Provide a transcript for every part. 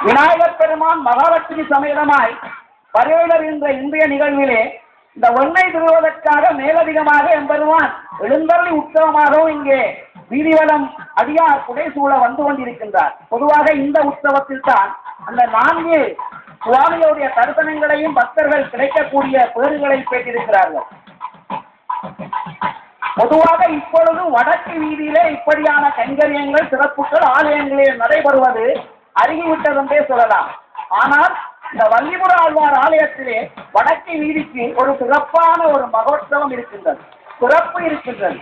விநாயகர் பெருமான் மகாலட்சுமி சமேதமாய் பரிவருகின்ற இன்றைய நிகழ்விலே இந்த ஒன்றை திருவதற்காக மேலதிகமாக எம்பெருமான் எழுந்தருளி உற்சவமாகவும் இங்கே வீதிவலம் அடியார் புடைசூழ வந்து கொண்டிருக்கின்றார். பொதுவாக இந்த உற்சவத்தில் தான் அந்த 4 சுவாமிகளுடைய தரிசனங்களையும் பக்தர்கள் கிடைக்கக்கூடிய பேறுகளை பெற்றிருக்கிறார்கள். பொதுவாக இப்பொழுது வடக்கு வீதியிலே இப்படியான கைங்கரியங்கள் சிறப்புகள் ஆலயங்களில் நடைபெறுவது அருகிவிட்டதென்றே சொல்லலாம். ஆனால் இந்த வள்ளிபுர ஆழ்வார் ஆலயத்திலே வடக்கு வீதிக்கு ஒரு சிறப்பான ஒரு மகோற்சவம் இருக்கின்றது, சிறப்பு இருக்கின்றது.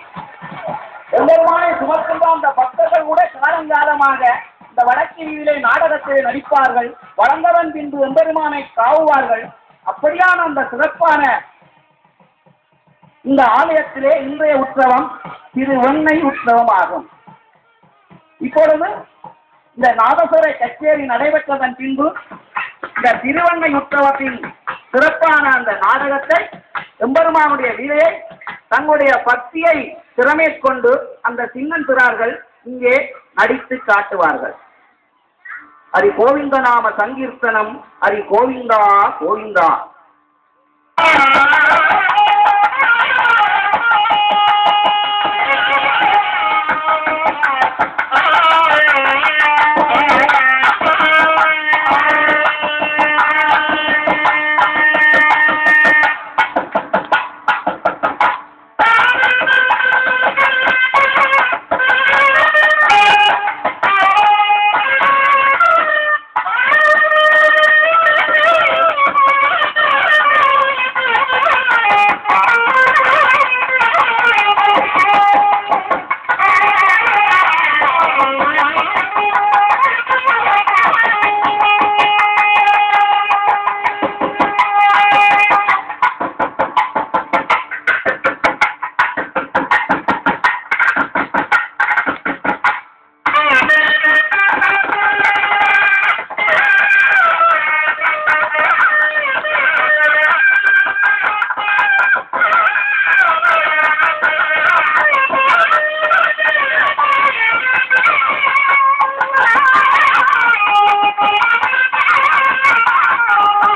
எம்பெருமானை சுமக்கின்ற அந்த பக்தர்கள் கூட காலங்காலமாக இந்த வடக்கு வீதியிலே நாடகத்திலே நடிப்பார்கள், வளர்ந்தவன் பின்பு எம்பெருமானை காவுவார்கள். அப்படியான அந்த சிறப்பான இந்த ஆலயத்திலே இன்றைய உற்சவம் திருவெண்ணை உற்சவம் ஆகும். இப்பொழுது இந்த நாதஸ்வர கச்சேரி நடைபெற்றதன் பின்பு இந்த திருவெண்ணை உற்சவத்தின் சிறப்பான அந்த நாடகத்தை எம்பெருமானுடைய லீலையை தங்களுடைய பக்தியை திறமேற்கொண்டு அந்த சின்னன் பிறார்கள் இங்கே நடித்து காட்டுவார்கள். ஹரி கோவிந்த நாம சங்கீர்த்தனம், ஹரி கோவிந்தா கோவிந்தா.